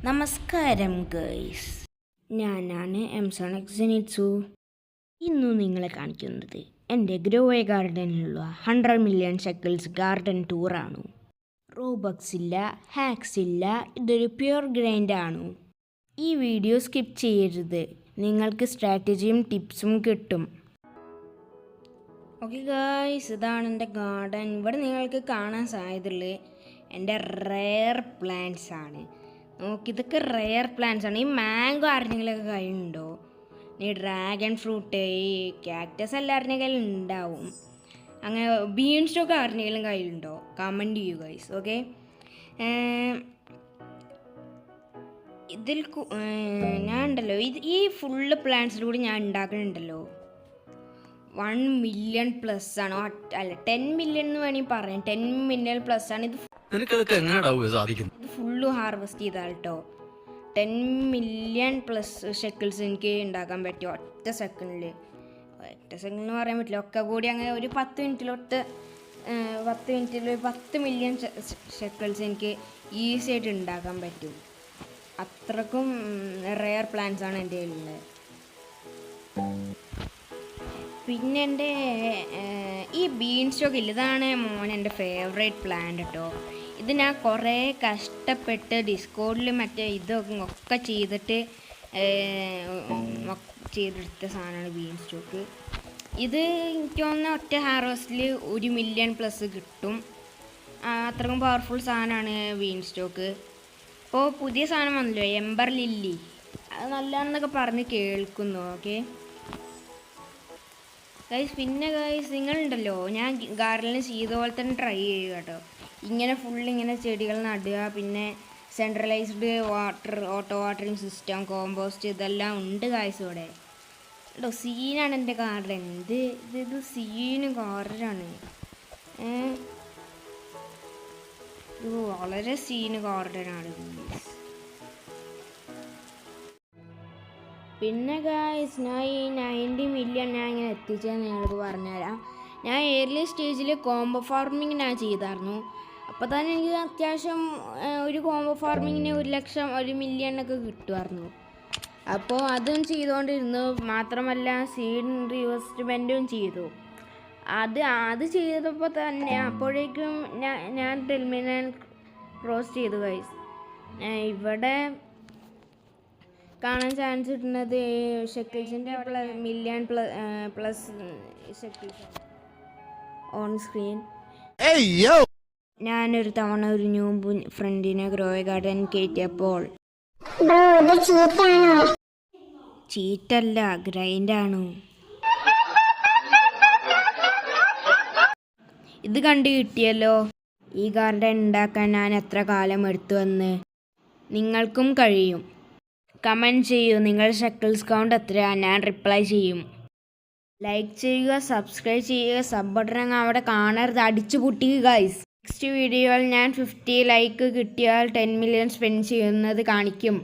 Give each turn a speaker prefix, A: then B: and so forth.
A: നമസ്കാരം ഗൈസ്, ഞാനാണ് എംസോണിക് ജെനിറ്റ്സു. ഇന്നു നിങ്ങളെ കാണിക്കുന്നത് എൻ്റെ ഗ്രോവേ ഗാർഡനിലുള്ള 100 മില്യൺ ഷെക്കിൾസ് ഗാർഡൻ ടൂറാണ്. റോബക്സ് ഇല്ല, ഹാക്സ് ഇല്ല, ഇതൊരു പ്യുർ ഗ്രൈൻഡ് ആണ്. ഈ വീഡിയോ സ്കിപ്പ് ചെയ്യരുത്, നിങ്ങൾക്ക് സ്ട്രാറ്റജിയും ടിപ്സും കിട്ടും. ഓക്കെ ഗൈസ്, ഇതാണ് എൻ്റെ ഗാർഡൻ. ഇവിടെ നിങ്ങൾക്ക് കാണാൻ സാധ്യതയുള്ളത് എൻ്റെ റെയർ പ്ലാന്റ്സ് ആണ്. നോക്കി, ഇതൊക്കെ റെയർ പ്ലാന്റ്സ് ആണ്. ഈ മാംഗോ ആരുടെങ്കിലൊക്കെ കയ്യിലുണ്ടോ? ഈ ഡ്രാഗൺ ഫ്രൂട്ട്, ഈ കാക്ടസ് എല്ലാവരുടെയും കയ്യിൽ ഉണ്ടാവും. അങ്ങനെ ബീൻ സ്റ്റോക്ക് ആരുടെങ്കിലും കയ്യിലുണ്ടോ? കമൻറ്റ് ചെയ്യൂ ഗൈസ്. ഓക്കെ, ഇതിൽ ഞാൻ ഉണ്ടല്ലോ, ഈ ഫുള്ള് പ്ലാന്റ്സിലൂടെ ഞാൻ ഉണ്ടാക്കുന്നുണ്ടല്ലോ 1 മില്യൺ പ്ലസ് ആണ്. അല്ല, 10 മില്യൺ എന്ന് വേണമെങ്കിൽ പറയാം. 10 മില്യൺ പ്ലസ് ആണ്. ഇത് ഫുള്ള് ഹാർവെസ്റ്റ് ചെയ്താൽ കേട്ടോ 10 മില്യൺ പ്ലസ് ഷെക്കിൾസ് എനിക്ക് ഉണ്ടാക്കാൻ പറ്റും ഒറ്റ സെക്കൻഡിൽ എന്ന് പറയാൻ പറ്റില്ല. ഒക്കെ കൂടി അങ്ങനെ ഒരു 10 മിനിറ്റിൽ 10 മില്യൺ ഷെക്കിൾസ് എനിക്ക് ഈസി ആയിട്ട് ഉണ്ടാക്കാൻ പറ്റും. അത്രക്കും റെയർ പ്ലാന്റ്സ് ആണ് എൻ്റെ കയ്യിലുള്ളത്. പിന്നെ എൻ്റെ ഈ ബീൻ സ്റ്റോക്ക് ഇല്ല, ഇതാണ് എൻ്റെ ഫേവറേറ്റ് പ്ലാന്റ് കേട്ടോ. ഇത് ഞാൻ കുറേ കഷ്ടപ്പെട്ട് ഡിസ്കോഡിൽ ഇതൊക്കെ ചെയ്തെടുത്ത സാധനമാണ് ബീൻ സ്റ്റോക്ക്. ഇത് എനിക്ക് തോന്നുന്ന ഒറ്റ ഹാർവസ്റ്റിൽ 1 മില്യൺ പ്ലസ് കിട്ടും. അത്രക്കും പവർഫുൾ സാധനമാണ് ബീൻ സ്റ്റോക്ക്. ഇപ്പോൾ പുതിയ സാധനം വന്നല്ലോ, എംബർ ലില്ലി, അത് നല്ലതാണെന്നൊക്കെ പറഞ്ഞ് കേൾക്കുന്നു. ഓക്കെ ഗൈസ്, പിന്നെ ഗൈസ് നിങ്ങളുണ്ടല്ലോ, ഞാൻ ഗാർഡനിൽ ചെയ്ത പോലെ തന്നെ ട്രൈ ചെയ്യുക കേട്ടോ. ഇങ്ങനെ ഫുള്ളിങ്ങനെ ചെടികൾ നടുക, പിന്നെ centralised auto watering system, compost, ഇതെല്ലാം ഉണ്ട് ഗൈസ് ഇവിടെ കേട്ടോ. സീനാണ് എൻ്റെ ഗാർഡൻ. ഇത് സീന് ഗാർഡനാണ്. ഇത് വളരെ സീന് ഗാർഡനാണ്. പിന്നെ ഗായ്സ്, ഞാൻ ഈ 90 മില്യൺ ഞാൻ ഇങ്ങനെ എത്തിച്ചതെന്ന് നിങ്ങളത് പറഞ്ഞുതരാം. ഞാൻ ഏർലി സ്റ്റേജിൽ കോംബോ ഫാർമിങ് ഞാൻ ചെയ്തായിരുന്നു. അപ്പോൾ തന്നെ എനിക്ക് അത്യാവശ്യം ഒരു കോംബോ ഫാർമിങ്ങിന് 1 ലക്ഷം 1 മില്യൺ ഒക്കെ കിട്ടുമായിരുന്നു. അപ്പോൾ അതും ചെയ്തുകൊണ്ടിരുന്നു. മാത്രമല്ല സീഡ് ഇൻവെസ്റ്റ്മെൻറ്റും ചെയ്തു. അത് ചെയ്തപ്പോൾ തന്നെ അപ്പോഴേക്കും ഞാൻ ടെർമിനൽ ക്രോസ് ചെയ്തു ഗൈസ്. ഇവിടെ കാണാൻ ചാൻസ് കിട്ടുന്നത് ഷെക്കിൾസിൻ്റെ മില്യൺ പ്ലസ് ഷെക്കിൾസ് ഓൺ സ്ക്രീൻ. ഞാനൊരു തവണ ഒരു ന്യൂ ഫ്രണ്ടിനെ ഗ്രോവേ ഗാർഡൻ കയറ്റിയപ്പോൾ ചീറ്റല്ല, ഗ്രൈൻഡാണ്. ഇത് കണ്ടു കിട്ടിയല്ലോ. ഈ ഗാർഡൻ ഉണ്ടാക്കാൻ ഞാൻ എത്ര കാലം എടുത്തുവെന്ന് നിങ്ങൾക്കും കഴിയും. കമൻറ്റ് ചെയ്യൂ, നിങ്ങളുടെ ഷെക്കിൾസ് കൗണ്ട് എത്രയാണ്, ഞാൻ റിപ്ലൈ ചെയ്യും. ലൈക്ക് ചെയ്യുക, സബ്സ്ക്രൈബ് ചെയ്യുക, സബ് ബട്ടൺ അവിടെ കാണരുത്, അടിച്ചു പൊട്ടിക്കുക ഗൈസ്. നെക്സ്റ്റ് വീഡിയോയിൽ ഞാൻ 50 ലൈക്ക് കിട്ടിയാൽ 10 മില്യൺ സ്പെൻഡ് ചെയ്യുന്നത് കാണിക്കും.